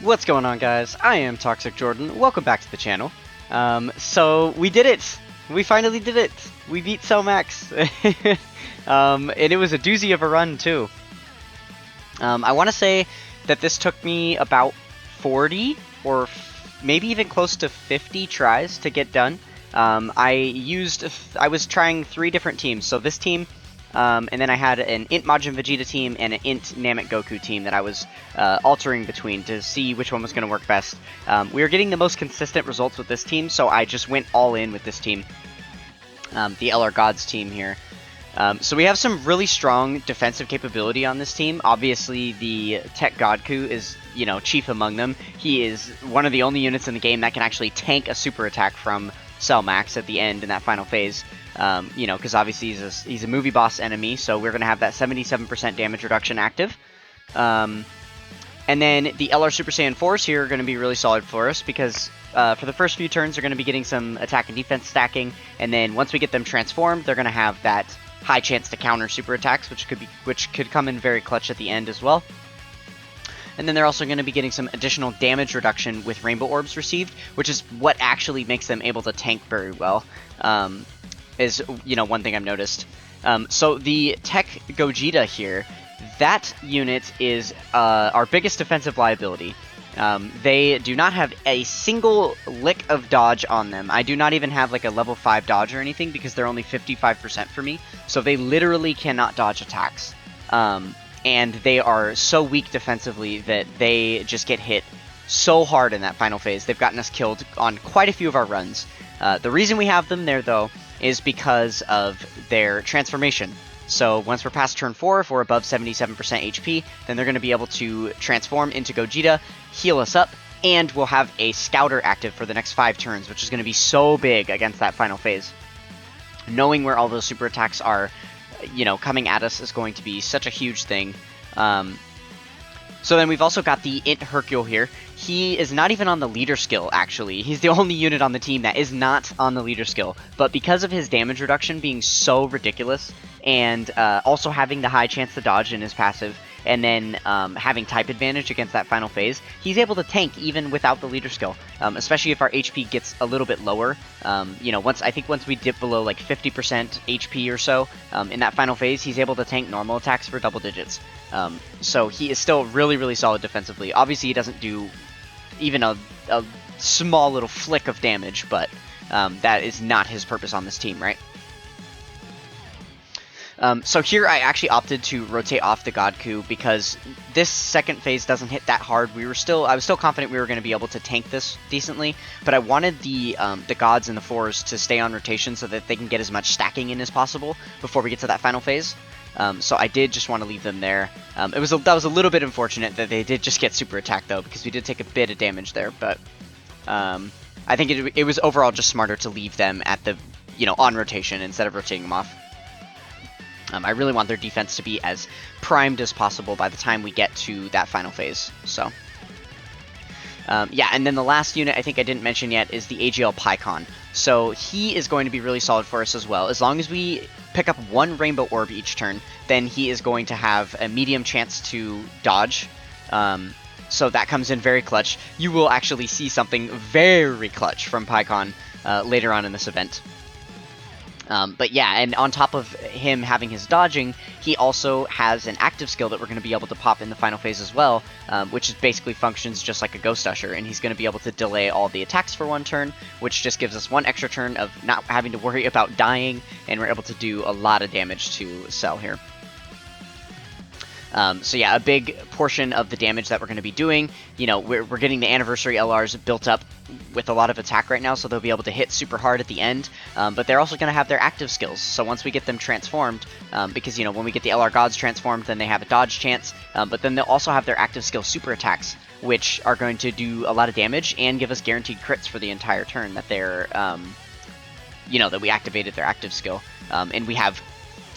What's going on, guys? I am Toxic Jordan. Welcome back to the channel. So we did it! We finally did it! We beat Cellmax! And it was a doozy of a run, too. I want to say that this took me about 40 or maybe even close to 50 tries to get done. I was trying 3 different teams. So this team, and then I had an Int Majin Vegeta team and an Int Namek Goku team that I was altering between to see which one was going to work best. We were getting the most consistent results with this team, so I just went all in with this team, the LR Gods team here. So we have some really strong defensive capability on this team. Obviously, the Tech Godku is, chief among them. He is one of the only units in the game that can actually tank a super attack from Cellmax at the end in that final phase. Because obviously he's a movie boss enemy, so we're going to have that 77% damage reduction active. And then the LR Super Saiyan 4s here are going to be really solid for us, because for the first few turns they're going to be getting some attack and defense stacking, and then once we get them transformed, they're going to have that high chance to counter super attacks, which could come in very clutch at the end as well. And then they're also going to be getting some additional damage reduction with Rainbow Orbs received, which is what actually makes them able to tank very well. Is one thing I've noticed. So the Tech Gogeta here, that unit is our biggest defensive liability. They do not have a single lick of dodge on them. I do not even have like a level 5 dodge or anything because they're only 55% for me. So they literally cannot dodge attacks. And they are so weak defensively that they just get hit so hard in that final phase. They've gotten us killed on quite a few of our runs. The reason we have them there, though, is because of their transformation. So once we're past turn 4, if we're above 77% HP, then they're going to be able to transform into Gogeta, heal us up, and we'll have a Scouter active for the next 5 turns, which is going to be so big against that final phase. Knowing where all those super attacks are, coming at us is going to be such a huge thing. So then we've also got the Int Hercule here. He is not even on the leader skill, actually. He's the only unit on the team that is not on the leader skill. But because of his damage reduction being so ridiculous, and also having the high chance to dodge in his passive, and then having type advantage against that final phase, he's able to tank even without the leader skill, especially if our HP gets a little bit lower. Once we dip below like 50% HP or so in that final phase, he's able to tank normal attacks for double digits. So he is still really, really solid defensively. Obviously, he doesn't do even a small little flick of damage, but that is not his purpose on this team, right? So here I actually opted to rotate off the Godku because this second phase doesn't hit that hard. I was still confident we were going to be able to tank this decently, but I wanted the Gods and the 4s to stay on rotation so that they can get as much stacking in as possible before we get to that final phase. So I did just want to leave them there. That was a little bit unfortunate that they did just get super attack though, because we did take a bit of damage there, but I think it was overall just smarter to leave them at the on rotation instead of rotating them off. I really want their defense to be as primed as possible by the time we get to that final phase. So, yeah, and then the last unit I think I didn't mention yet is the AGL Pycon. So he is going to be really solid for us as well. As long as we pick up 1 Rainbow Orb each turn, then he is going to have a medium chance to dodge. So that comes in very clutch. You will actually see something very clutch from Pycon later on in this event. But yeah, and on top of him having his dodging, he also has an active skill that we're going to be able to pop in the final phase as well, which is basically functions just like a Ghost Usher, and he's going to be able to delay all the attacks for 1 turn, which just gives us 1 extra turn of not having to worry about dying, and we're able to do a lot of damage to Cell here. So yeah, a big portion of the damage that we're going to be doing, we're getting the Anniversary LRs built up with a lot of attack right now, so they'll be able to hit super hard at the end, but they're also going to have their active skills. So once we get them transformed, because when we get the LR Gods transformed, then they have a dodge chance, but then they'll also have their active skill super attacks, which are going to do a lot of damage and give us guaranteed crits for the entire turn that they're, that we activated their active skill. And we have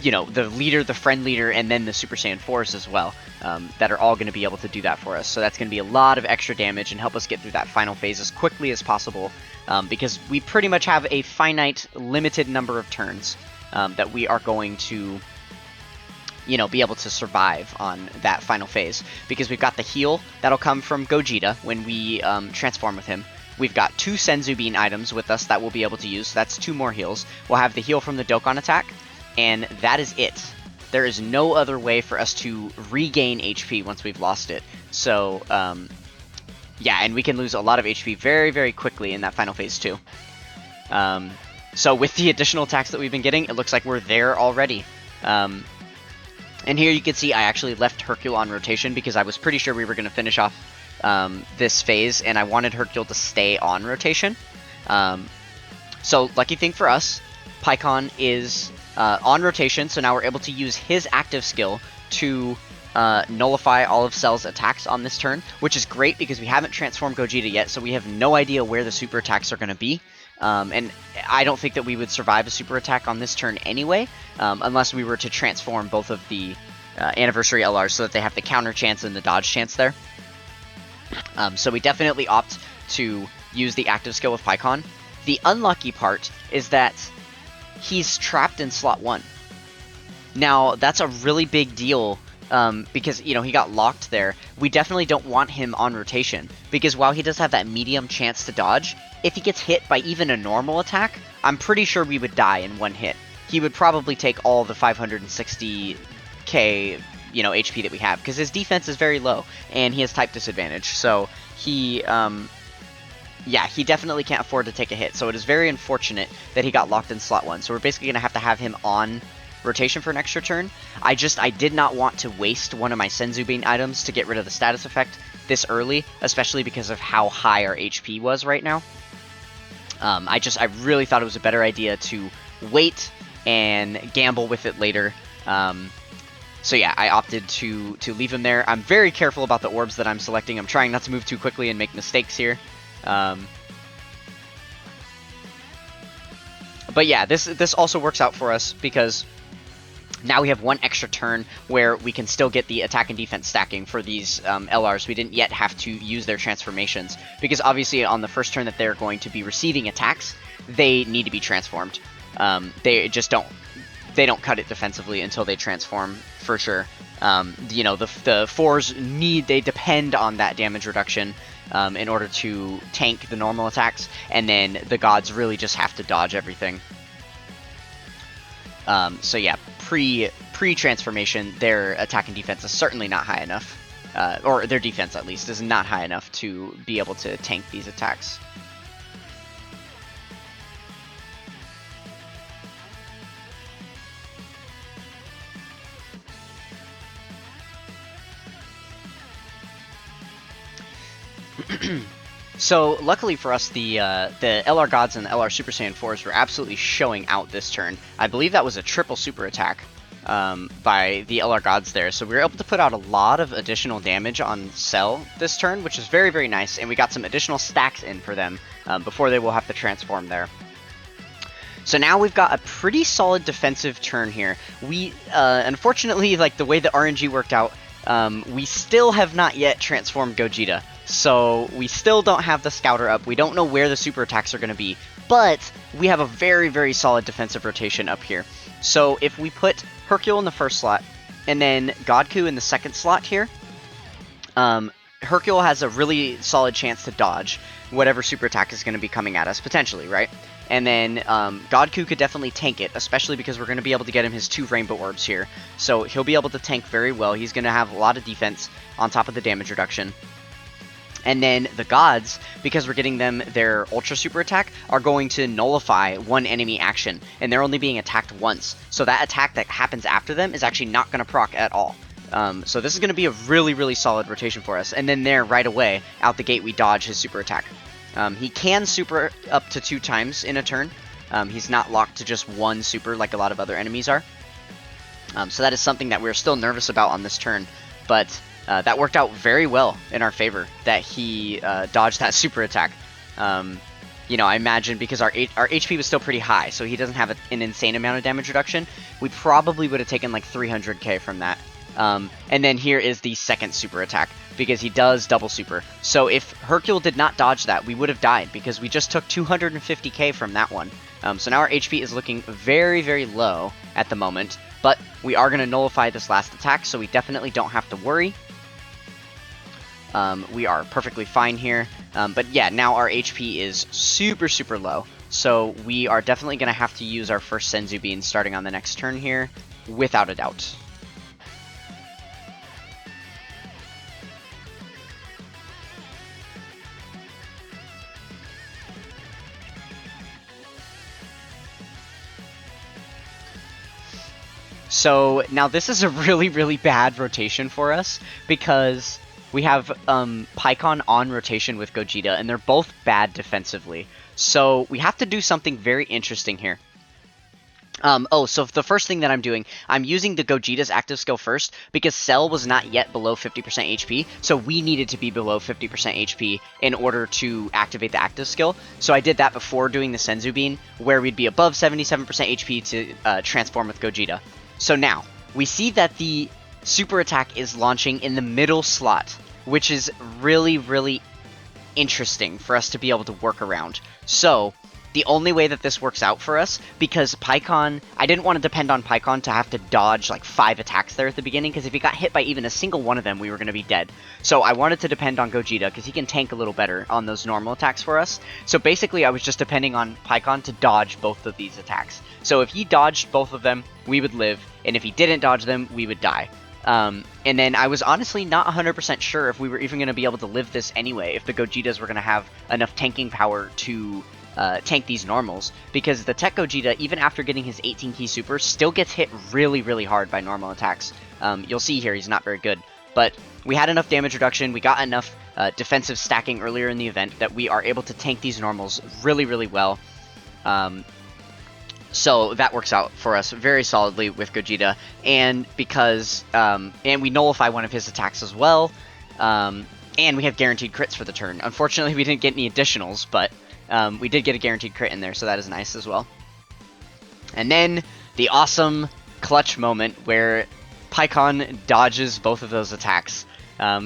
the leader, the friend leader, and then the Super Saiyan 4s as well, that are all going to be able to do that for us. So that's going to be a lot of extra damage and help us get through that final phase as quickly as possible, because we pretty much have a finite, limited number of turns that we are going to you know, be able to survive on that final phase, because we've got the heal that'll come from Gogeta when we transform with him. We've got 2 Senzu Bean items with us that we'll be able to use, so that's 2 more heals. We'll have the heal from the Dokkan attack, and that is it. There is no other way for us to regain HP once we've lost it. So, yeah, and we can lose a lot of HP very, very quickly in that final phase too. So with the additional attacks that we've been getting, it looks like we're there already. And here you can see I actually left Hercule on rotation because I was pretty sure we were going to finish off this phase, and I wanted Hercule to stay on rotation. So lucky thing for us, Pikkon is on rotation, so now we're able to use his active skill to nullify all of Cell's attacks on this turn, which is great because we haven't transformed Gogeta yet, so we have no idea where the super attacks are going to be. And I don't think that we would survive a super attack on this turn anyway, unless we were to transform both of the anniversary LRs so that they have the counter chance and the dodge chance there. So we definitely opt to use the active skill with Pikkon. The unlucky part is that he's trapped in slot 1. Now, that's a really big deal because, you know, he got locked there. We definitely don't want him on rotation because while he does have that medium chance to dodge, if he gets hit by even a normal attack, I'm pretty sure we would die in one hit. He would probably take all the 560k, you know, HP that we have because his defense is very low and he has type disadvantage. So he, yeah, he definitely can't afford to take a hit. So it is very unfortunate that he got locked in slot 1. So we're basically going to have him on rotation for an extra turn. I did not want to waste one of my Senzu Bean items to get rid of the status effect this early, especially because of how high our HP was right now. I really thought it was a better idea to wait and gamble with it later. So yeah, I opted to leave him there. I'm very careful about the orbs that I'm selecting. I'm trying not to move too quickly and make mistakes here. But yeah, this also works out for us because now we have one extra turn where we can still get the attack and defense stacking for these LRs. We didn't yet have to use their transformations because obviously on the first turn that they're going to be receiving attacks, they need to be transformed. They don't cut it defensively until they transform for sure. You know, the 4s they depend on that damage reduction in order to tank the normal attacks, and then the gods really just have to dodge everything. So yeah, pre-transformation, their attack and defense is certainly not high enough, or their defense at least is not high enough to be able to tank these attacks. So luckily for us, the LR Gods and the LR Super Saiyan 4s were absolutely showing out this turn. I believe that was a triple super attack by the LR Gods there. So we were able to put out a lot of additional damage on Cell this turn, which is very, very nice. And we got some additional stacks in for them before they will have to transform there. So now we've got a pretty solid defensive turn here. We, unfortunately, like the way the RNG worked out, we still have not yet transformed Gogeta. So we still don't have the Scouter up. We don't know where the super attacks are going to be. But we have a very, very solid defensive rotation up here. So if we put Hercule in the first slot, and then Godku in the second slot here, Hercule has a really solid chance to dodge whatever super attack is going to be coming at us, potentially, right? And then Godku could definitely tank it, especially because we're going to be able to get him his 2 Rainbow Orbs here. So he'll be able to tank very well. He's going to have a lot of defense on top of the damage reduction. And then the gods, because we're getting them their Ultra Super Attack, are going to nullify one enemy action. And they're only being attacked once. So that attack that happens after them is actually not going to proc at all. So this is going to be a really, really solid rotation for us. And then there, right away, out the gate, we dodge his Super Attack. He can super up to 2 times in a turn. He's not locked to just one super like a lot of other enemies are. So that is something that we're still nervous about on this turn. But that worked out very well in our favor, that he dodged that super attack. You know, I imagine because our HP was still pretty high, so he doesn't have an insane amount of damage reduction. We probably would have taken like 300k from that. And then here is the second super attack, because he does double super. So if Hercule did not dodge that, we would have died, because we just took 250k from that one. So now our HP is looking very, very low, at the moment, but we are going to nullify this last attack, so we definitely don't have to worry. We are perfectly fine here, but yeah, now our HP is super, super low, so we are definitely going to have to use our first Senzu Bean starting on the next turn here, without a doubt. So now this is a really, really bad rotation for us, because we have Pikkon on rotation with Gogeta, and they're both bad defensively. So we have to do something very interesting here. So the first thing that I'm doing, I'm using the Gogeta's active skill first, because Cell was not yet below 50% HP, so we needed to be below 50% HP in order to activate the active skill. So I did that before doing the Senzu Bean, where we'd be above 77% HP to transform with Gogeta. So now, we see that the super attack is launching in the middle slot, which is really, really interesting for us to be able to work around. So, the only way that this works out for us, because Pikkon, I didn't want to depend on Pikkon to have to dodge like 5 attacks there at the beginning, because if he got hit by even a single one of them, we were going to be dead. So I wanted to depend on Gogeta, because he can tank a little better on those normal attacks for us. So basically, I was just depending on Pikkon to dodge both of these attacks. So if he dodged both of them, we would live, and if he didn't dodge them, we would die. And then I was honestly not 100% sure if we were even going to be able to live this anyway, if the Gogetas were going to have enough tanking power to tank these normals, because the Tech Gogeta, even after getting his 18 key super, still gets hit really, really hard by normal attacks. You'll see here he's not very good, but we had enough damage reduction, we got enough defensive stacking earlier in the event that we are able to tank these normals really, really well. So that works out for us very solidly with Gogeta, and because and we nullify one of his attacks as well, and we have guaranteed crits for the turn. Unfortunately, we didn't get any additionals, but we did get a guaranteed crit in there, so that is nice as well. And then the awesome clutch moment where Pikkon dodges both of those attacks.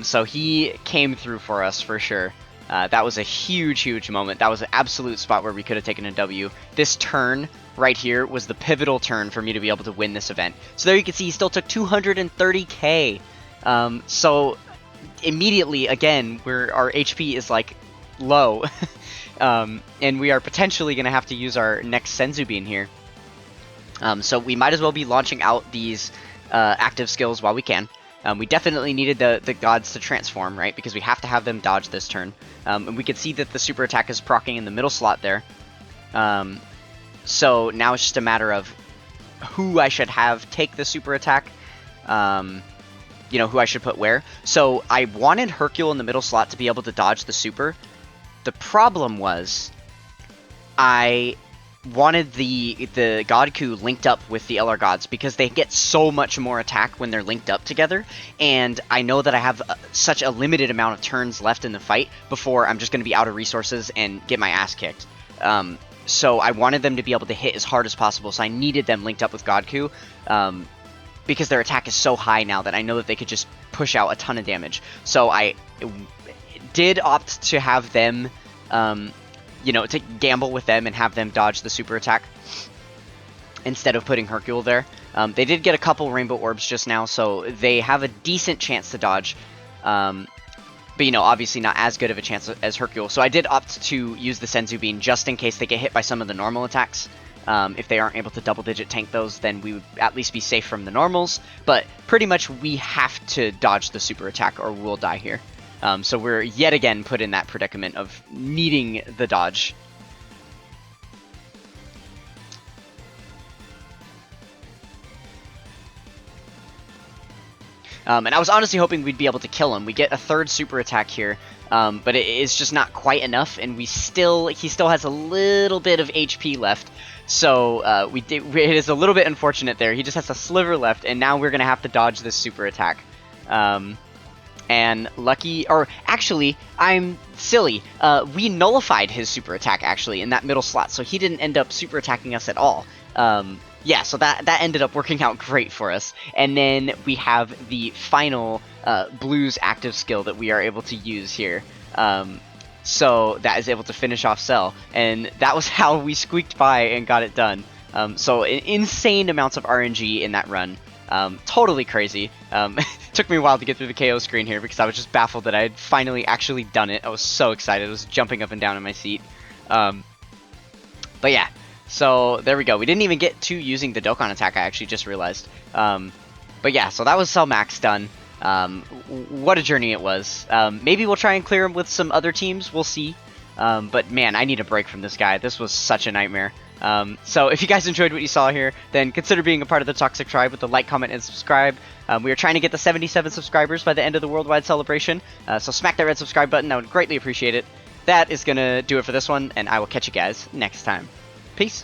So he came through for us for sure. That was a huge, huge moment. That was an absolute spot where we could have taken a W. This turn right here was the pivotal turn for me to be able to win this event. So there you can see he still took 230k. So immediately, again, our HP is like low. And we are potentially going to have to use our next Senzu Bean here. So we might as well be launching out these active skills while we can. We definitely needed the gods to transform, right? Because we have to have them dodge this turn. And we can see that the super attack is proccing in the middle slot there. So now it's just a matter of who I should have take the super attack. You know, who I should put where. So I wanted Hercule in the middle slot to be able to dodge the super. The problem was I wanted the God Coup linked up with the LR Gods, because they get so much more attack when they're linked up together, and I know that I have such a limited amount of turns left in the fight before I'm just going to be out of resources and get my ass kicked. So I wanted them to be able to hit as hard as possible, so I needed them linked up with God Coup, because their attack is so high now that I know that they could just push out a ton of damage. So I did opt to have them, you know, to gamble with them and have them dodge the super attack instead of putting Hercule there. They did get a couple Rainbow Orbs just now, so they have a decent chance to dodge. But, you know, obviously not as good of a chance as Hercule. So I did opt to use the Senzu Bean just in case they get hit by some of the normal attacks. If they aren't able to double-digit tank those, then we would at least be safe from the normals. But pretty much we have to dodge the super attack or we'll die here. So we're yet again put in that predicament of needing the dodge. And I was honestly hoping we'd be able to kill him. We get a third super attack here, but it is just not quite enough, and he still has a little bit of HP left. So it is a little bit unfortunate there. He just has a sliver left, and now we're going to have to dodge this super attack. And lucky, or actually, I'm silly. We nullified his super attack, actually, in that middle slot, so he didn't end up super attacking us at all. Yeah, so that ended up working out great for us. And then we have the final Blues active skill that we are able to use here. So that is able to finish off Cell. And that was how we squeaked by and got it done. So insane amounts of RNG in that run. Totally crazy. Took me a while to get through the KO screen here because I was just baffled that I had finally actually done it. I was so excited. I was jumping up and down in my seat. But yeah, so there we go. We didn't even get to using the Dokkan attack, I actually just realized. But yeah, so that was Cell Max done. What a journey it was. Maybe we'll try and clear him with some other teams. We'll see. But man, I need a break from this guy. This was such a nightmare. So if you guys enjoyed what you saw here, then consider being a part of the Toxic Tribe with the like, comment, and subscribe. We are trying to get the 77 subscribers by the end of the worldwide celebration. So smack that red subscribe button. I would greatly appreciate it. That is going to do it for this one, and I will catch you guys next time. Peace.